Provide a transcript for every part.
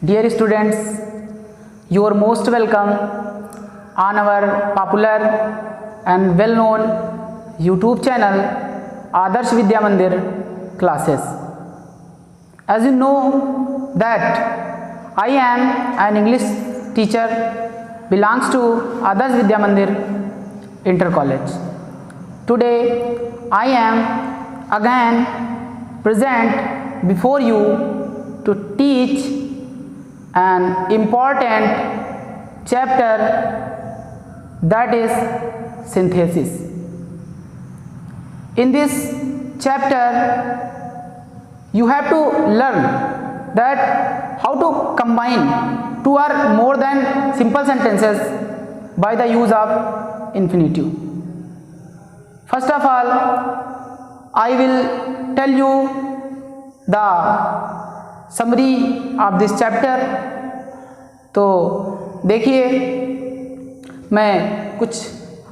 Dear students, you are most welcome on our popular and well-known YouTube channel Adarsh Vidya Mandir classes. As you know that I am an English teacher belongs to Adarsh Vidya Mandir Inter College. Today I am again present before you to teach an important chapter, that is synthesis. In this chapter you have to learn that how to combine two or more than simple sentences by the use of infinitive. First of all, I will tell you the summary of this chapter. तो देखिए, मैं कुछ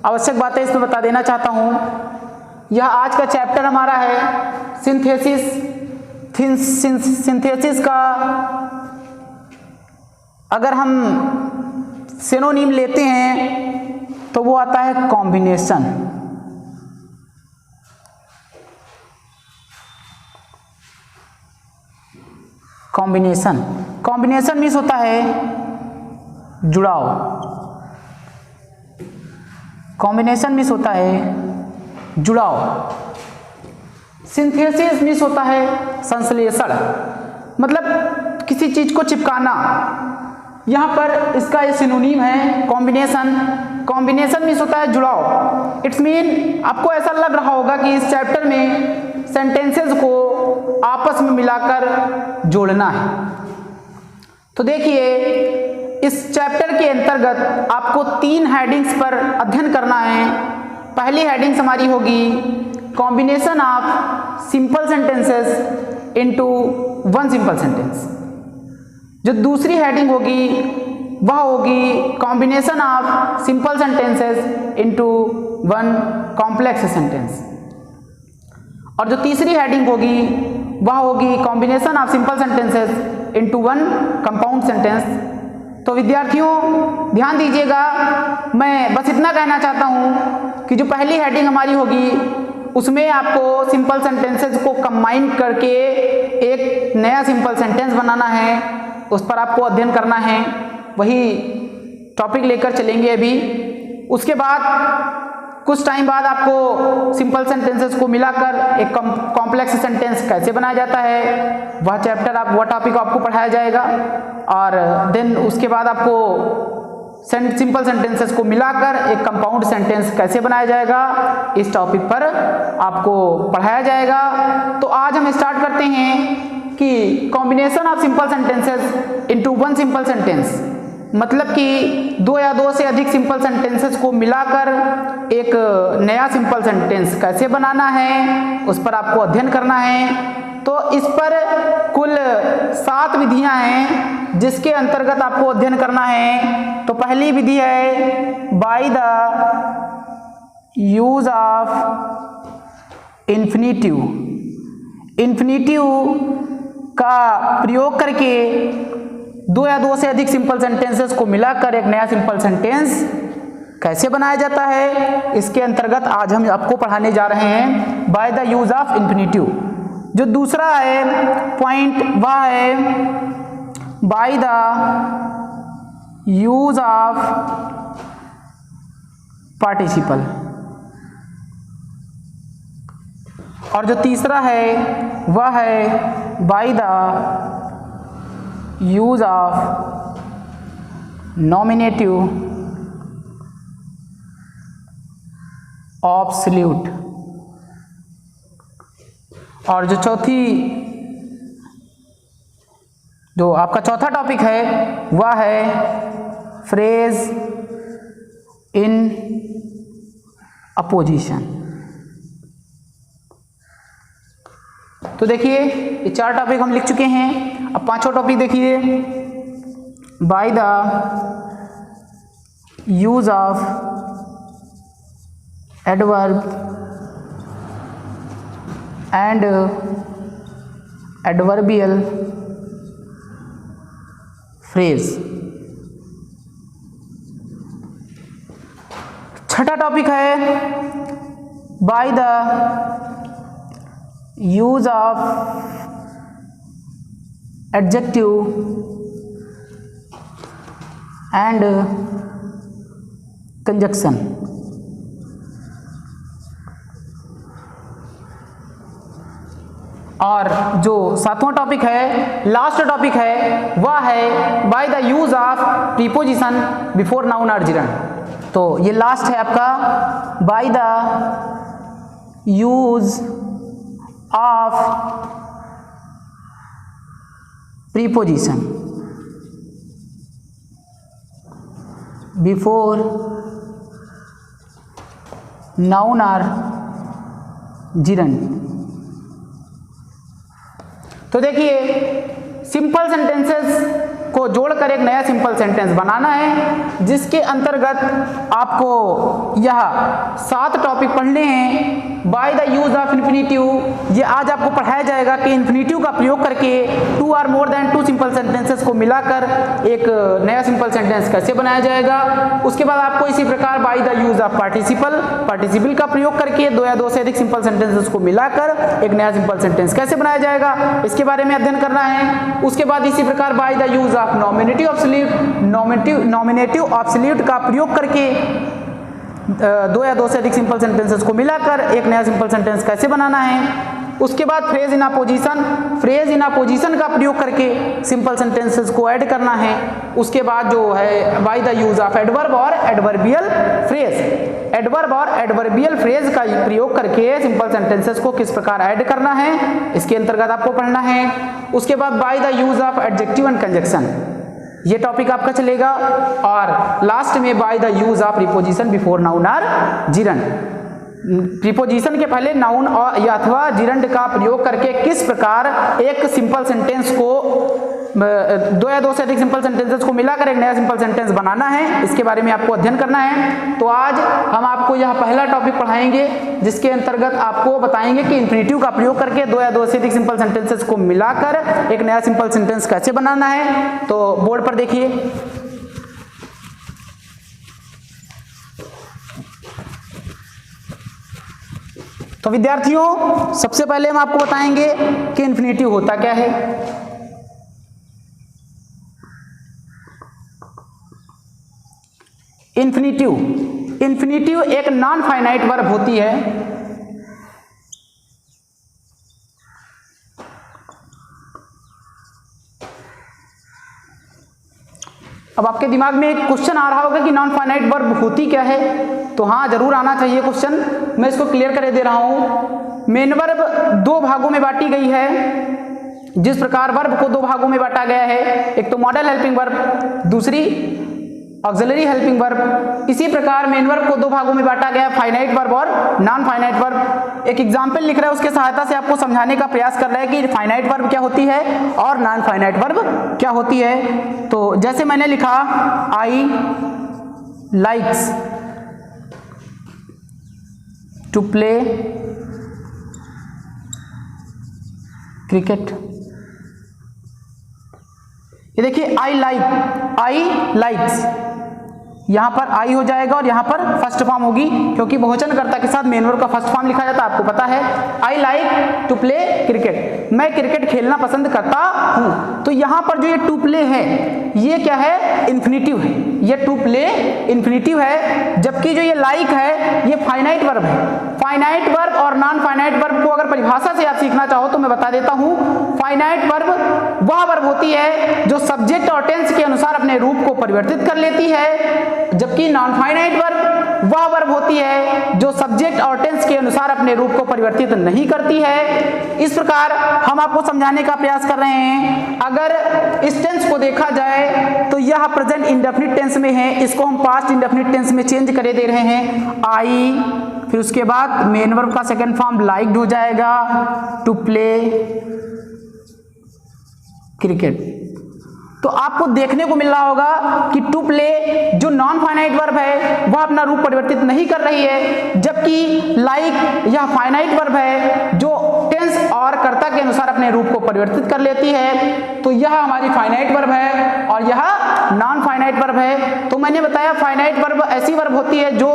आवश्यक बातें इसमें बता देना चाहता हूँ। यह आज का चैप्टर हमारा है सिंथेसिस। सिंथेसिस का अगर हम सिनोनिम लेते हैं तो वो आता है कॉम्बिनेशन। कॉम्बिनेशन मीन्स होता है जुड़ाव। कॉम्बिनेशन मीन्स होता है जुड़ाव। सिंथेसिस मीन्स होता है संश्लेषण, मतलब किसी चीज को चिपकाना। यहाँ पर इसका ये सिनोनिम है कॉम्बिनेशन। कॉम्बिनेशन मीन्स होता है जुड़ाव। इट्स मीन आपको ऐसा लग रहा होगा कि इस चैप्टर में सेंटेंसेस को आपस में मिलाकर जोड़ना है। तो देखिए, इस चैप्टर के अंतर्गत आपको 3 हेडिंग्स पर अध्ययन करना है। पहली हेडिंग्स हमारी होगी combination of simple sentences into one simple sentence. जो दूसरी हेडिंग होगी वह होगी combination of simple sentences into one complex sentence. और जो तीसरी हेडिंग होगी वह होगी combination of simple sentences into one compound sentence. तो विद्यार्थियों ध्यान दीजिएगा, मैं बस इतना कहना चाहता हूँ कि जो पहली हेडिंग हमारी होगी उसमें आपको सिंपल सेंटेंसेस को कंबाइन करके एक नया सिंपल सेंटेंस बनाना है, उस पर आपको अध्ययन करना है। वही टॉपिक लेकर चलेंगे अभी। उसके बाद कुछ टाइम बाद आपको सिंपल सेंटेंसेस को मिलाकर एक कॉम्प्लेक्स सेंटेंस कैसे बनाया जाता है वह टॉपिक आपको पढ़ाया जाएगा। और देन उसके बाद आपको सिंपल सेंटेंसेस को मिलाकर एक कंपाउंड सेंटेंस कैसे बनाया जाएगा इस टॉपिक पर आपको पढ़ाया जाएगा। तो आज हम स्टार्ट करते हैं कि combination of simple sentences into one simple sentence, मतलब कि 2 या 2 से अधिक सिंपल सेंटेंसेस को मिलाकर एक नया सिंपल सेंटेंस कैसे बनाना है उस पर आपको अध्ययन करना है। तो इस पर कुल 7 विधियां हैं जिसके अंतर्गत आपको अध्ययन करना है। तो पहली विधि है by the use of infinitive. Infinitive का प्रयोग करके 2 या 2 से अधिक सिंपल सेंटेंसेस को मिलाकर एक नया सिंपल सेंटेंस कैसे बनाया जाता है, इसके अंतर्गत आज हम आपको पढ़ाने जा रहे हैं by the use of infinitive. जो दूसरा है पॉइंट वह है by the use of participle. और जो तीसरा है वह है by the use of nominative absolute. और जो आपका चौथा टॉपिक है वह है फ्रेज इन अपोजिशन। तो देखिए, ये 4 टॉपिक हम लिख चुके हैं। अब 5वां टॉपिक देखिए by the use of adverb and adverbial phrase. छठा टॉपिक है by the use of adjective and conjunction. और जो सातवां टॉपिक है, लास्ट टॉपिक है, वह है by the use of preposition before noun और जिरंड। तो ये लास्ट है आपका, by the use of preposition before noun और जिरंड। तो देखिए, सिंपल सेंटेंसेस को जोड़कर एक नया सिंपल सेंटेंस बनाना है, जिसके अंतर्गत आपको यह 7 टॉपिक पढ़ने हैं। By the use of infinitive, ये आज आपको पढ़ाया जाएगा कि इन्फिनिटिव का प्रयोग करके 2 और मोर देन 2 सिंपल सेंटेंसेस को मिलाकर एक नया सिंपल सेंटेंस कैसे बनाया जाएगा। उसके बाद आपको इसी प्रकार by the use of participle का प्रयोग करके 2 या 2 से अधिक सिंपल सेंटेंसेस को मिलाकर एक नया सिंपल सेंटेंस कैसे बनाया जाएगा, इसके बारे में अध्ययन करना है। उसके बाद इसी प्रकार by the use of nominative absolute का प्रयोग करके 2 या 2 से अधिक सिंपल सेंटेंसेस को मिलाकर एक नया सिंपल सेंटेंस कैसे बनाना है। उसके बाद फ्रेज इन अपोजिशन का प्रयोग करके सिंपल सेंटेंसेस को ऐड करना है। उसके बाद जो है by the use of adverb और एडवर्बियल फ्रेज का प्रयोग करके सिंपल सेंटेंसेस को किस प्रकार ऐड करना है, इसके अंतर्गत आपको पढ़ना है। उसके बाद by the use of adjective and conjunction, ये टॉपिक आपका चलेगा। और लास्ट में by the use of preposition before noun और जिरंड, प्रीपोजिशन के पहले नाउन और या अथवा जिरंड का प्रयोग करके किस प्रकार एक सिंपल सेंटेंस को 2 या 2 से अधिक सिंपल सेंटेंसेस को मिलाकर एक नया सिंपल सेंटेंस बनाना है, इसके बारे में आपको अध्ययन करना है। तो आज हम आपको यह पहला टॉपिक पढ़ाएंगे, जिसके अंतर्गत आपको बताएंगे कि इन्फिनिटिव का प्रयोग करके 2 या 2 से अधिक सिंपल सेंटेंसेस को मिलाकर एक नया सिंपल सेंटेंस कैसे बनाना है। तो बोर्ड पर देखिए, तो विद्यार्थियों सबसे पहले हम आपको बताएंगे कि इन्फिनिटिव होता क्या है। इन्फिनिटिव एक नॉन फाइनाइट वर्ब होती है। अब आपके दिमाग में एक क्वेश्चन आ रहा होगा कि नॉन फाइनाइट वर्ब होती क्या है। तो हाँ, जरूर आना चाहिए क्वेश्चन, मैं इसको क्लियर कर दे रहा हूं। मेन वर्ब 2 भागों में बांटी गई है। जिस प्रकार वर्ब को 2 भागों में बांटा गया है, एक तो मॉडल हेल्पिंग वर्ब, दूसरी ऑक्सिलरी हेल्पिंग वर्ब, इसी प्रकार मेन वर्ब को 2 भागों में बांटा गया, फाइनाइट वर्ब और नॉन फाइनाइट वर्ब। एक एग्जाम्पल लिख रहा है, उसके सहायता से आपको समझाने का प्रयास कर रहा है कि फाइनाइट वर्ब क्या होती है और नॉन फाइनाइट वर्ब क्या होती है। तो जैसे मैंने लिखा, I likes to play cricket. ये देखिए, आई लाइक्स, यहां पर आई हो जाएगा और यहां पर फर्स्ट फॉर्म होगी, क्योंकि बहुवचनकर्ता के साथ मेन वर्ब का फर्स्ट फॉर्म लिखा जाता है, आपको पता है। I like to play cricket, मैं क्रिकेट खेलना पसंद करता हूं। तो यहां पर जो ये टू प्ले है, ये क्या है, इन्फिनिटिव है। ये टू प्ले इन्फिनिटिव है, जबकि जो ये लाइक है ये फाइनाइट वर्ब है। फाइनाइट वर्ब और नॉन फाइनाइट वर्ब को अगर परिभाषा से आप सीखना चाहो तो मैं बता देता हूं। फाइनाइट वर्ब वह वर्ब होती है जो सब्जेक्ट और टेंस के अनुसार अपने रूप को परिवर्तित कर लेती है, जबकि नॉन फाइनाइट वर्ब वह वर्ब होती है जो सब्जेक्ट और टेंस के अनुसार अपने रूप को परिवर्तित नहीं करती है। इस प्रकार हम आपको समझाने का प्रयास कर रहे हैं। अगर इस टेंस को देखा जाए तो यह प्रेजेंट इंडेफिनिट टेंस में है, इसको हम पास्ट इंडेफिनिट टेंस में चेंज करे दे रहे हैं। आई, फिर उसके बाद मेन वर्ब का सेकंड फॉर्म लाइक्ड हो जाएगा, टू प्ले क्रिकेट। तो आपको देखने को मिल रहा होगा कि टू प्ले जो नॉन फाइनाइट वर्ब है वह अपना रूप परिवर्तित नहीं कर रही है, जबकि लाइक यह फाइनाइट वर्ब है जो टेंस और और कर्ता के अनुसार अपने रूप को परिवर्तित कर लेती है। तो यह हमारी फाइनाइट वर्ब है और यह नॉन फाइनाइट वर्ब है। तो मैंने बताया फाइनाइट वर्ब ऐसी वर्ब होती है जो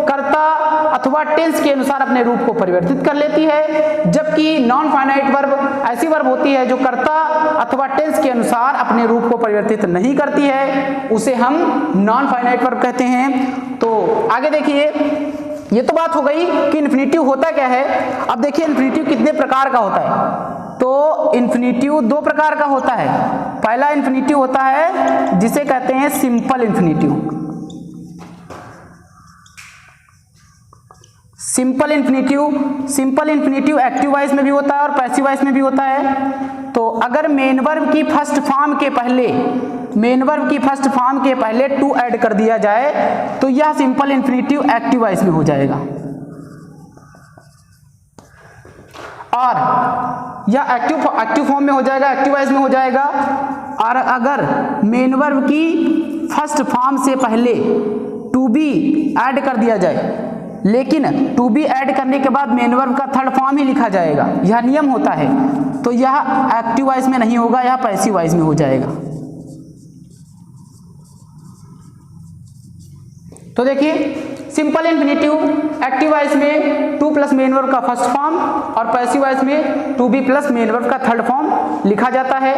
कर्ता अथवा टेंस के अनुसार अपने रूप को परिवर्तित कर लेती है, जबकि नॉन फाइनाइट वर्ब ऐसी वर्ब होती है जो कर्ता अथवा टेंस के अनुसार अपने रूप को परिवर्तित नहीं करती है, उसे हम नॉन फाइनाइट वर्ब कहते हैं। तो आगे देखिए, ये तो बात हो गई कि इन्फिनिटिव होता क्या है। अब देखिए इन्फिनिटिव कितने प्रकार का होता है। तो इन्फिनिटिव दो प्रकार का होता है। पहला इन्फिनिटिव होता है जिसे कहते हैं simple infinitive. Simple infinitive active voice में भी होता है और पैसिव वॉइस में भी होता है। तो अगर मेन वर्ब की फर्स्ट फॉर्म के पहले टू ऐड कर दिया जाए तो यह सिंपल इन्फिनिटिव एक्टिव वॉइस में हो जाएगा, और यह एक्टिव फॉर्म में हो जाएगा, एक्टिव वॉइस में हो जाएगा। और अगर मेन वर्ब की फर्स्ट फॉर्म से पहले टू बी ऐड कर दिया जाए, लेकिन टू बी ऐड करने के बाद मेन वर्ब का थर्ड फॉर्म ही लिखा जाएगा, यह नियम होता है, तो यह एक्टिव वॉइस में नहीं होगा, यह पैसिव वॉइस में हो जाएगा। तो देखिए सिंपल इन्फिनिटिव एक्टिव वॉइस में टू प्लस मेन वर्ब का फर्स्ट फॉर्म और पैसिव वॉइस में to be plus main verb का थर्ड फॉर्म लिखा जाता है।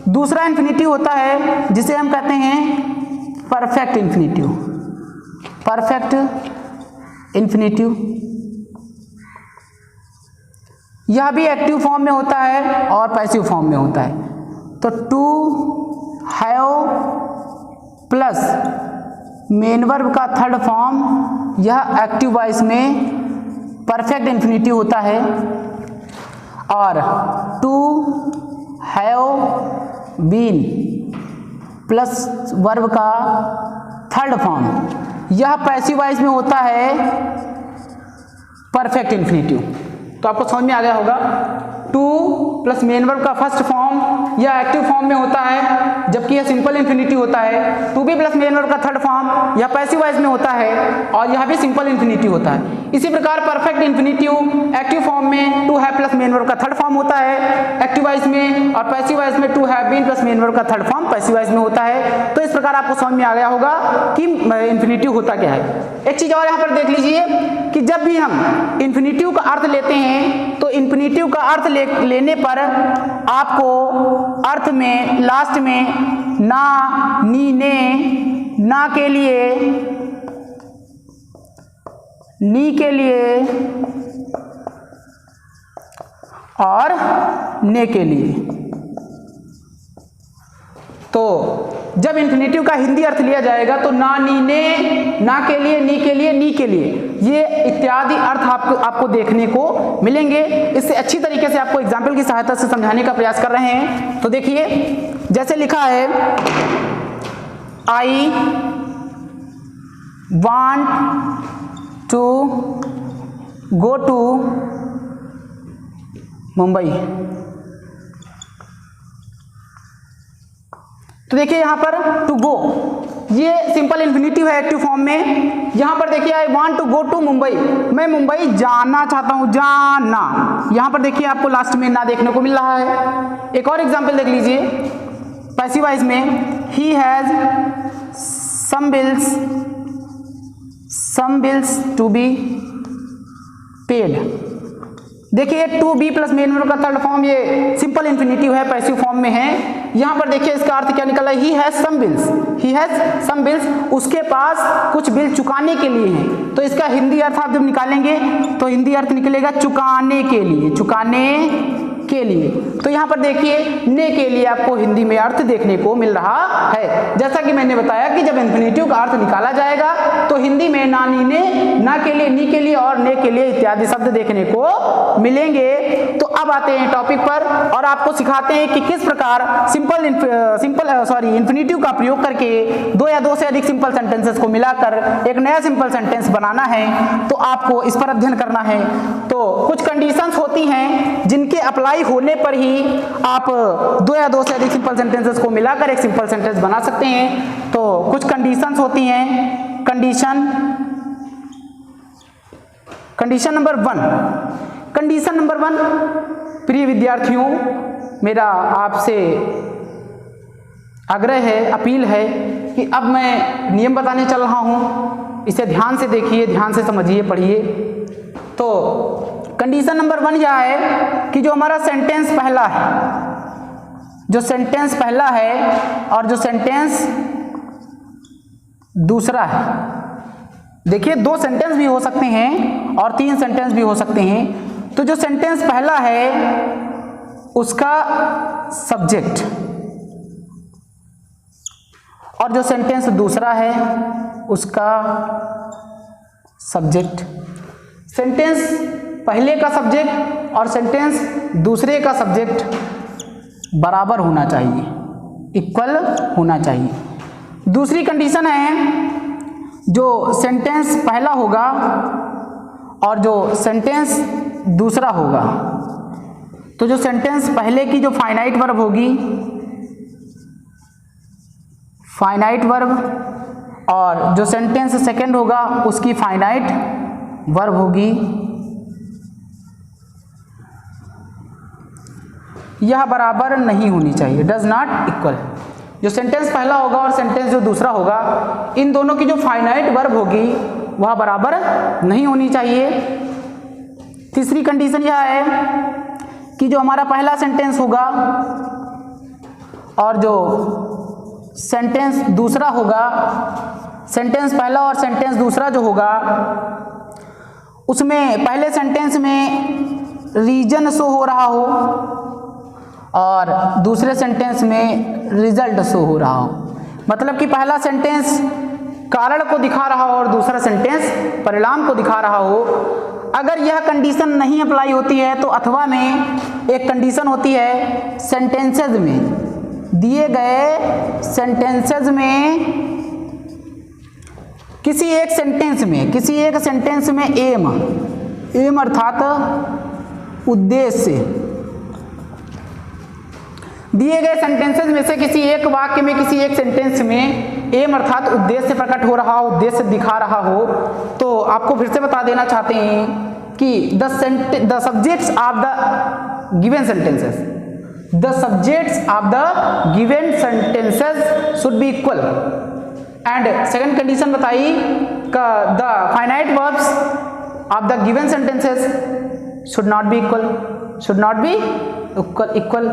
दूसरा इन्फिनिटिव होता है जिसे हम कहते हैं परफेक्ट इन्फिनिटिव। यह भी एक्टिव फॉर्म में होता है और पैसिव फॉर्म में होता है। तो to have plus main verb का थर्ड फॉर्म, यह एक्टिव वॉइस में परफेक्ट इन्फिनिटिव होता है। और to have been plus verb का थर्ड फॉर्म, यह पैसिव वॉइस में होता है परफेक्ट इन्फिनिटिव। तो आपको समझ में आ गया होगा, टू प्लस मेन वर्ब का फर्स्ट फॉर्म यह एक्टिव फॉर्म में होता है, जबकि यह सिंपल इन्फिनिटिव होता है। To be plus main verb का थर्ड फॉर्म यह पैसिव वॉइस में होता है और यह भी सिंपल इन्फिनिटिव होता है। इसी प्रकार परफेक्ट इन्फिनिटिव एक्टिव फॉर्म में to have plus main verb का थर्ड फॉर्म होता है एक्टिव वॉइस में, और पैसिव वॉइस में to have been plus main verb का थर्ड फॉर्म पैसिव वॉइस में होता है। तो इस प्रकार आपको समझ में आ गया होगा कि इन्फिनिटिव होता क्या है। एक चीज और यहाँ पर देख लीजिए कि जब भी हम इन्फिनिटिव का अर्थ लेते हैं तो इन्फिनिटिव का अर्थ लेने पर आपको अर्थ में लास्ट में ना, नी, ने, ना के लिए, नी के लिए और ने के लिए। तो जब इन्फिनिटिव का हिंदी अर्थ लिया जाएगा तो ना, नी, ने, ना के लिए, नी के लिए, नी के लिए, ये इत्यादि अर्थ आपको देखने को मिलेंगे। इससे अच्छी तरीके से आपको एग्जाम्पल की सहायता से समझाने का प्रयास कर रहे हैं। तो देखिए जैसे लिखा है, I want to go to Mumbai. तो देखिए यहां पर टू गो ये सिंपल इन्फिनिटिव है एक्टिव फॉर्म में। यहां पर देखिए I want to go to Mumbai, मैं मुंबई जाना चाहता हूं, जाना। यहां पर देखिए आपको लास्ट में ना देखने को मिल रहा है। एक और एग्जांपल देख लीजिए पैसिव वॉइस में, he has some bills to be paid। देखिए to be plus main verb का थर्ड फॉर्म ये सिंपल इन्फिनिटिव है, पैसिव फॉर्म में है। यहां पर देखिए इसका अर्थ क्या निकला, ही हैज सम बिल्स, उसके पास कुछ बिल चुकाने के लिए हैं। तो इसका हिंदी अर्थ आप जब निकालेंगे तो हिंदी अर्थ निकलेगा चुकाने के लिए, चुकाने के लिए। तो यहां पर देखिए ने के लिए आपको हिंदी में अर्थ देखने को मिल रहा है। जैसा कि मैंने बताया कि जब इन्फिनिटिव का अर्थ निकाला जाएगा तो हिंदी में ना, नी, ने, ना के लिए, नी के लिए और ने के लिए इत्यादि शब्द देखने को मिलेंगे। तो अब आते हैं टॉपिक पर और आपको सिखाते हैं कि किस प्रकार इन्फिनिटिव का प्रयोग करके दो या दो से अधिक सिंपल सेंटेंसेस को मिलाकर एक नया सिंपल सेंटेंस बनाना है। तो आपको इस पर अध्ययन करना है। तो कुछ कंडीशंस होती हैं जिनके अप्लाई होने पर ही आप दो या दो से अधिक सिंपल सेंटेंसेस को मिलाकर एक सिंपल सेंटेंस बना सकते हैं। तो कुछ कंडीशंस होती हैं। कंडीशन नंबर 1, कंडीशन नंबर 1, प्रिय विद्यार्थियों, मेरा आपसे आग्रह है, अपील है कि अब मैं नियम बताने चल रहा हूँ, इसे ध्यान से देखिए, ध्यान से समझिए, पढ़िए। तो कंडीशन नंबर 1 यह है कि जो हमारा सेंटेंस पहला है, जो सेंटेंस पहला है और जो सेंटेंस दूसरा है, देखिए 2 सेंटेंस भी हो सकते हैं और 3 सेंटेंस भी हो सकते हैं। तो जो सेंटेंस पहला है उसका सब्जेक्ट और जो सेंटेंस दूसरा है उसका सब्जेक्ट, सेंटेंस पहले का सब्जेक्ट और सेंटेंस दूसरे का सब्जेक्ट बराबर होना चाहिए, इक्वल होना चाहिए। दूसरी कंडीशन है, जो सेंटेंस पहला होगा और जो सेंटेंस दूसरा होगा, तो जो सेंटेंस पहले की जो फाइनाइट वर्ब होगी, फाइनाइट वर्ब, और जो सेंटेंस सेकंड होगा उसकी फाइनाइट वर्ब होगी। यह बराबर नहीं होनी चाहिए, डज नॉट इक्वल। जो सेंटेंस पहला होगा और सेंटेंस जो दूसरा होगा, इन दोनों की जो फाइनाइट वर्ब होगी वह बराबर नहीं होनी चाहिए। तीसरी कंडीशन यह है कि जो हमारा पहला सेंटेंस होगा और जो सेंटेंस दूसरा होगा, सेंटेंस पहला और सेंटेंस दूसरा जो होगा, उसमें पहले सेंटेंस में रीजन शो हो रहा हो और दूसरे सेंटेंस में रिजल्ट शो हो रहा हो। मतलब कि पहला सेंटेंस कारण को दिखा रहा हो और दूसरा सेंटेंस परिणाम को दिखा रहा हो। अगर यह कंडीशन नहीं अप्लाई होती है तो अथवा में एक कंडीशन होती है, सेंटेंसेज में, दिए गए सेंटेंसेज में किसी एक सेंटेंस में एम अर्थात उद्देश्य, दिए गए सेंटेंसेस में से किसी एक वाक्य में, किसी एक सेंटेंस में एम अर्थात उद्देश्य प्रकट हो रहा हो, उद्देश्य दिखा रहा हो, तो आपको फिर से बता देना चाहते हैं कि the subjects of the given sentences, the subjects of the given sentences should be equal. And second condition बताई the finite verbs of the given sentences should not be equal, should not be equal.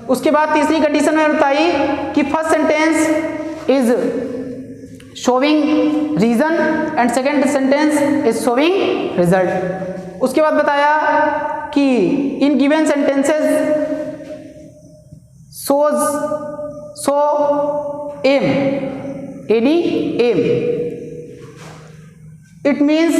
उसके बाद तीसरी condition में बताई कि first sentence is showing reason and second sentence is showing result. उसके बाद बताया कि in given sentences shows show M, any M. It means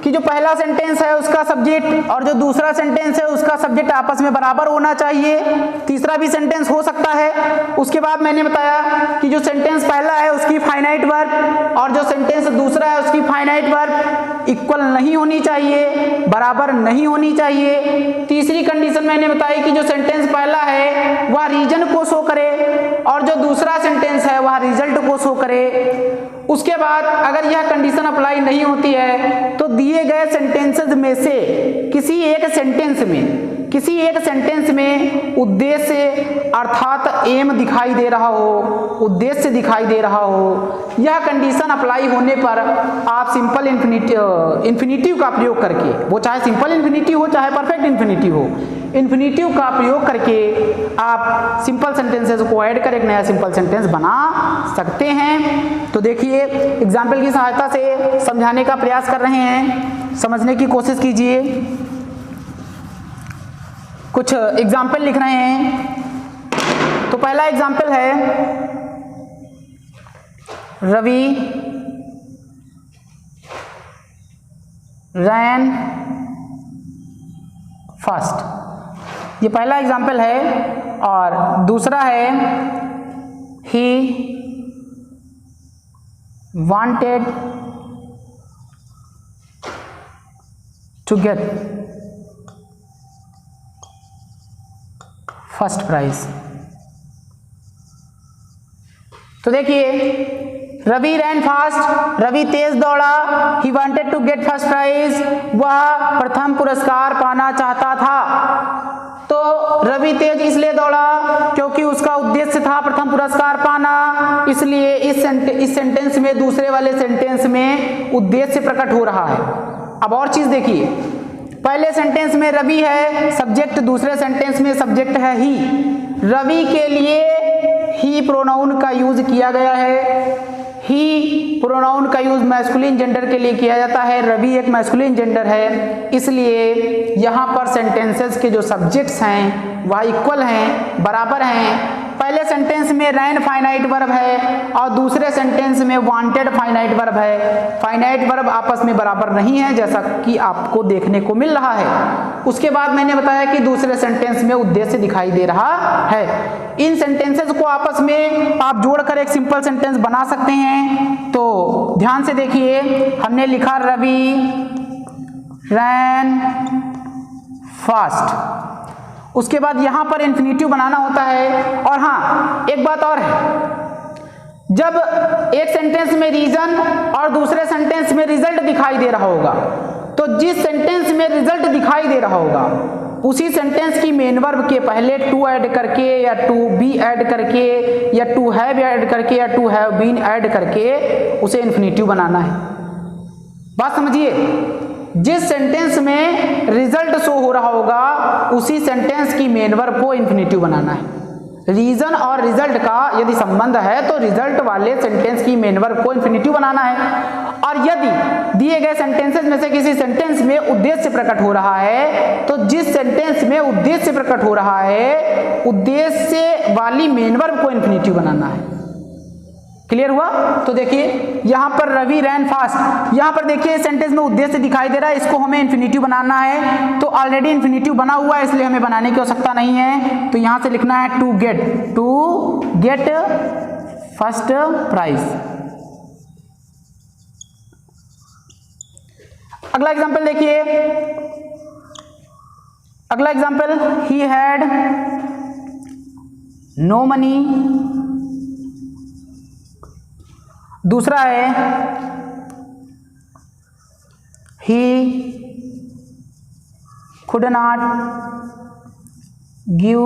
कि जो पहला सेंटेंस है उसका सब्जेक्ट और जो दूसरा सेंटेंस है उसका सब्जेक्ट आपस में बराबर होना चाहिए। तीसरा भी सेंटेंस हो सकता है। उसके बाद मैंने बताया कि जो सेंटेंस पहला है उसकी फाइनाइट वर्ब और जो सेंटेंस दूसरा है उसकी फाइनाइट वर्ब इक्वल नहीं होनी चाहिए, बराबर नहीं होनी चाहिए। तीसरी कंडीशन मैंने बताई कि जो सेंटेंस पहला है वह रीजन को शो करे और जो दूसरा सेंटेंस है वह रिजल्ट को शो करे। उसके बाद अगर यह कंडीशन अप्लाई नहीं होती है तो दिए गए सेंटेंसेस में से किसी एक सेंटेंस में उद्देश्य अर्थात एम दिखाई दे रहा हो, उद्देश्य दिखाई दे रहा हो, यह कंडीशन अप्लाई होने पर आप सिंपल इन्फिनिटिव का प्रयोग करके, वो चाहे सिंपल इन्फिनिटिव हो चाहे परफेक्ट इन्फिनिटिव हो, इन्फिनिटिव का प्रयोग करके आप सिंपल सेंटेंसेस को ऐड कर एक नया सिंपल सेंटेंस बना सकते हैं। तो देखिए एग्जाम्पल की सहायता से समझाने का प्रयास कर रहे हैं, समझने की कोशिश कीजिए। कुछ एग्जाम्पल लिख रहे हैं। तो पहला एग्जाम्पल है रवि रैन फास्ट, ये पहला एग्जाम्पल है। और दूसरा है he wanted to get first prize. तो देखिए रवि रैन फास्ट, रवि तेज दौड़ा। He wanted to get first prize, वह प्रथम पुरस्कार पाना चाहता था। तो रवि तेज इसलिए दौड़ा क्योंकि उसका उद्देश्य था प्रथम पुरस्कार पाना, इसलिए इस सेंटेंस में, दूसरे वाले सेंटेंस में उद्देश्य प्रकट हो रहा है। अब और चीज देखिए, पहले सेंटेंस में रवि है सब्जेक्ट, दूसरे सेंटेंस में सब्जेक्ट है ही। रवि के लिए ही प्रोनाउन का यूज किया गया है। ही प्रोनाउन का यूज मैस्कुलिन जेंडर के लिए किया जाता है, रवि एक मैस्कुलिन जेंडर है, इसलिए यहाँ पर सेंटेंसेस के जो सब्जेक्ट्स हैं वह इक्वल हैं, बराबर हैं। पहले सेंटेंस में रैन फाइनाइट वर्ब है और दूसरे सेंटेंस में वांटेड फाइनाइट वर्ब है। फाइनाइट वर्ब आपस में बराबर नहीं है, जैसा कि आपको देखने को मिल रहा है। उसके बाद मैंने बताया कि दूसरे सेंटेंस में उद्देश्य दिखाई दे रहा है। इन सेंटेंसेस को आपस में आप जोड़कर एक सिंपल सेंटेंस बना सकते हैं। तो ध्यान से देखिए, हमने लिखा रवि रैन फास्ट, उसके बाद यहां पर इन्फिनिटिव बनाना होता है। और हाँ, एक बात और है, जब एक सेंटेंस में रीजन और दूसरे सेंटेंस में रिजल्ट दिखाई दे रहा होगा, तो जिस सेंटेंस में रिजल्ट दिखाई दे रहा होगा उसी सेंटेंस की मेन वर्ब के पहले टू ऐड करके या टू बी ऐड करके या टू हैव ऐड करके या टू हैव बीन ऐड करके उसे इन्फिनिटिव बनाना है। बात समझिए, जिस सेंटेंस में रिजल्ट शो हो रहा होगा उसी सेंटेंस की मेन वर्ब को इन्फिनिटिव बनाना है। रीजन और रिजल्ट का यदि संबंध है तो रिजल्ट वाले सेंटेंस की मेन वर्ब को इन्फिनिटिव बनाना है। और यदि दिए गए सेंटेंसेस में से किसी सेंटेंस में उद्देश्य प्रकट हो रहा है तो जिस सेंटेंस में उद्देश्य प्रकट हो रहा है उद्देश्य वाली मेन वर्ब को इन्फिनिटिव बनाना है। क्लियर हुआ? तो देखिए यहां पर रवि रैन फास्ट, यहां पर देखिए सेंटेंस में उद्देश्य दिखाई दे रहा है, इसको हमें इन्फिनिटिव बनाना है। तो ऑलरेडी इन्फिनिटिव बना हुआ है इसलिए हमें बनाने की आवश्यकता नहीं है। तो यहां से लिखना है टू गेट फर्स्ट प्राइज। अगला एग्जांपल देखिए, अगला example, he had no money. दूसरा है he could not give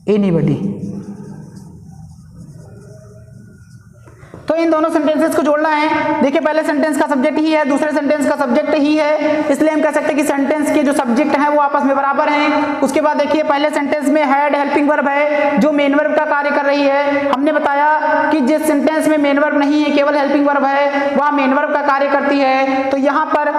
anybody। तो इन दोनों सेंटेंसेस को जोड़ना है। देखिए पहले सेंटेंस का सब्जेक्ट ही है, दूसरे सेंटेंस का सब्जेक्ट ही है, इसलिए हम कह सकते हैं कि सेंटेंस के जो सब्जेक्ट हैं वो आपस में बराबर हैं। उसके बाद देखिए पहले सेंटेंस में हैड हेल्पिंग वर्ब है जो मेन वर्ब का कार्य कर रही है। हमने बताया कि जिस सेंटेंस में मेन वर्ब नहीं है, केवल हेल्पिंग वर्ब है, वह मेन वर्ब का कार्य करती है। तो यहाँ पर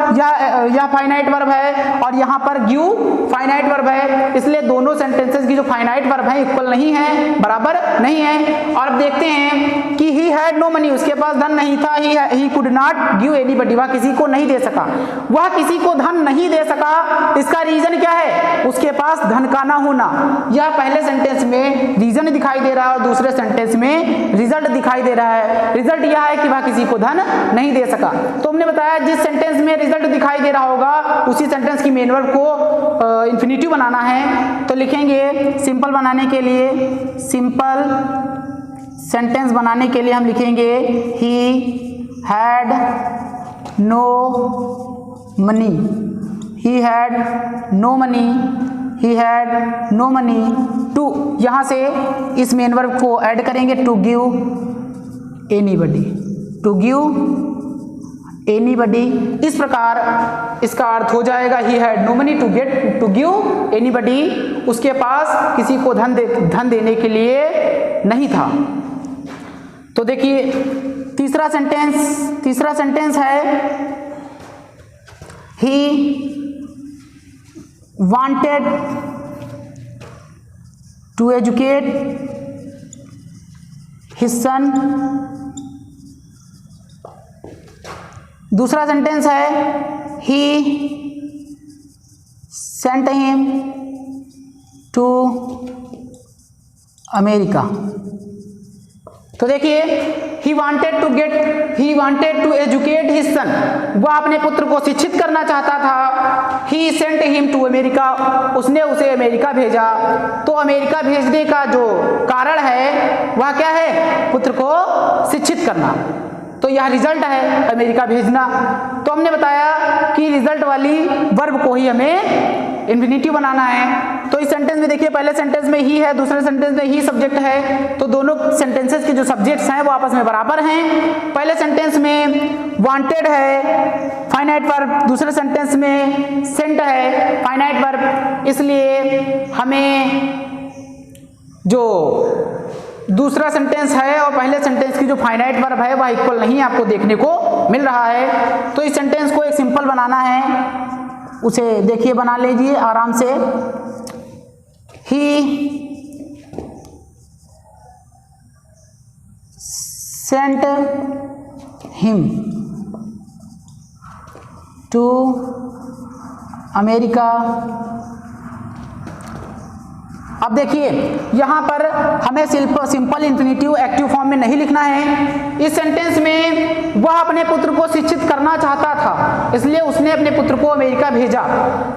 यह फाइनाइट वर्ब है और यहाँ पर गिव फाइनाइट वर्ब है, इसलिए दोनों सेंटेंसेस की जो फाइनाइट वर्ब है इक्वल नहीं है, बराबर नहीं है। और अब देखते हैं कि ही हैड नो मनी, उसके पास धन नहीं था। He could not give anybody, वह किसी को नहीं दे सका, वह किसी को धन नहीं दे सका। इसका रीजन क्या है? उसके पास धन का ना होना। यह पहले सेंटेंस में रीजन दिखाई दे रहा है और दूसरे सेंटेंस में रिजल्ट दिखाई दे रहा है। रिजल्ट यह है कि वह किसी को धन नहीं दे सका। तो हमने बताया जिस सेंटेंस में रिजल्ट दिखाई दे रहा होगा उसी सेंटेंस की मेन वर्ब को इन्फिनिटिव बनाना है। तो लिखेंगे सिंपल बनाने के लिए, सिंपल सेंटेंस बनाने के लिए हम लिखेंगे he had no money, he had no money, he had no money to, यहां से इस मेन वर्ब को ऐड करेंगे to give anybody, to give anybody. इस प्रकार इसका अर्थ हो जाएगा he had no money to give anybody, उसके पास किसी को धन देने के लिए नहीं था। तो देखिए तीसरा सेंटेंस है he wanted to educate his son. दूसरा सेंटेंस है he sent him to America. तो देखिए, he wanted to educate his son, वह अपने पुत्र को शिक्षित करना चाहता था। He sent him to America, उसने उसे अमेरिका भेजा। तो अमेरिका भेजने का जो कारण है वह क्या है? पुत्र को शिक्षित करना। तो यह रिजल्ट है अमेरिका भेजना। तो हमने बताया कि रिजल्ट वाली वर्ब को ही हमें इंफिनिटिव बनाना है। तो इस सेंटेंस में देखिए, पहले सेंटेंस में ही है, दूसरे सेंटेंस में ही सब्जेक्ट है, तो दोनों सेंटेंसेस के जो सब्जेक्ट्स हैं वो आपस में बराबर हैं। पहले सेंटेंस में वांटेड है फाइनाइट वर्ब, दूसरे सेंटेंस में सेंट है फाइनाइट वर्ब, इसलिए हमें जो दूसरा सेंटेंस है और पहले सेंटेंस की जो फाइनाइट वर्ब है वह इक्वल नहीं आपको देखने को मिल रहा है। तो इस सेंटेंस को एक सिंपल बनाना है, उसे देखिए बना लीजिए आराम से। ही सेंट हिम टू अमेरिका। अब देखिए, यहां पर हमें सिंपल इंफिनिटिव एक्टिव फॉर्म में नहीं लिखना है। इस सेंटेंस में वह अपने पुत्र को शिक्षित करना चाहता था, इसलिए उसने अपने पुत्र को अमेरिका भेजा।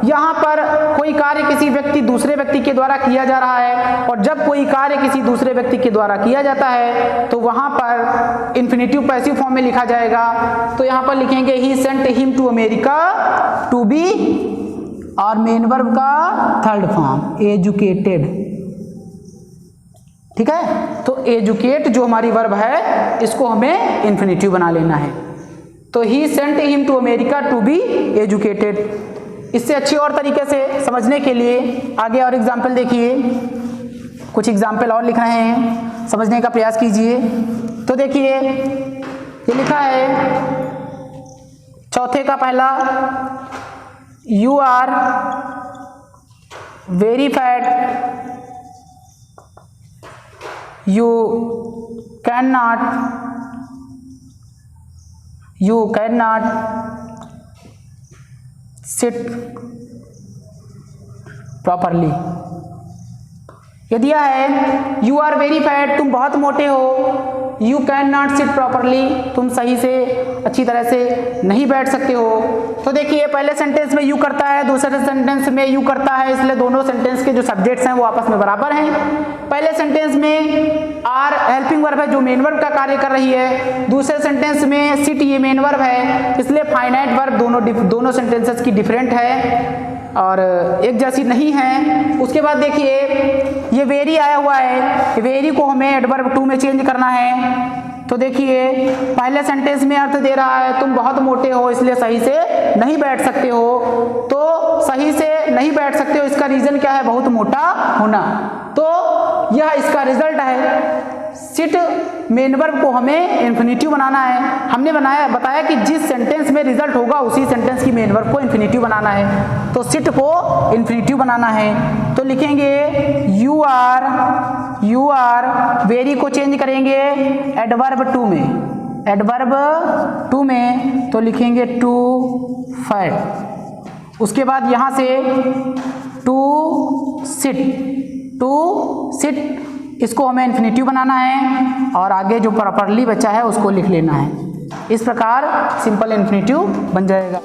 यहां पर कोई कार्य किसी व्यक्ति दूसरे व्यक्ति के द्वारा किया जा रहा है, और जब कोई कार्य किसी दूसरे व्यक्ति के द्वारा किया जाता है तो वहां पर इंफिनिटिव पैसिव फॉर्म में लिखा जाएगा। तो यहां पर लिखेंगे he sent him to America to be, और मेन वर्ब का थर्ड फॉर्म एजुकेटेड। ठीक है, तो एजुकेट जो हमारी वर्ब है इसको हमें इंफिनिटिव बना लेना है। तो he sent him to America to be educated. इससे अच्छी और तरीके से समझने के लिए आगे और एग्जाम्पल देखिए, कुछ एग्जाम्पल और लिख रहे हैं, समझने का प्रयास कीजिए। तो देखिए, ये लिखा है चौथे का पहला, You are very fat. You cannot sit properly. ये दिया है यू आर वेरी फैट, तुम बहुत मोटे हो। You can not sit properly, तुम सही से अच्छी तरह से नहीं बैठ सकते हो। तो देखिए, पहले सेंटेंस में यू करता है, दूसरे सेंटेंस में यू करता है, इसलिए दोनों सेंटेंस के जो सब्जेक्ट्स हैं वो आपस में बराबर हैं। पहले सेंटेंस में आर हेल्पिंग वर्ब है जो मेन वर्ब का कार्य कर रही है, दूसरे सेंटेंस में सिट ये मेन वर्ब है, इसलिए फाइनाइट वर्ब दोनों सेंटेंसेस की डिफरेंट है और एक जैसी नहीं है। उसके बाद देखिए, ये वेरी आया हुआ है, वेरी को हमें एडवर्ब टू में चेंज करना है। तो देखिए, पहले सेंटेंस में अर्थ दे रहा है तुम बहुत मोटे हो इसलिए सही से नहीं बैठ सकते हो। तो सही से नहीं बैठ सकते हो, इसका रीजन क्या है? बहुत मोटा होना। तो यह इसका रिजल्ट है। सिट मेन वर्ब को हमें इंफिनिटिव बनाना है। हमने बताया कि जिस सेंटेंस में रिजल्ट होगा उसी सेंटेंस की मेन वर्ब को इंफिनिटिव बनाना है। तो सिट को इंफिनिटिव बनाना है, तो लिखेंगे यू आर, वेरी को चेंज करेंगे एडवर्ब टू में, तो लिखेंगे टू फैट। उसके बाद यहां से टू सिट, इसको हमें इंफिनिटिव बनाना है और आगे जो प्रॉपरली बचा है उसको लिख लेना है। इस प्रकार सिंपल इंफिनिटिव बन जाएगा।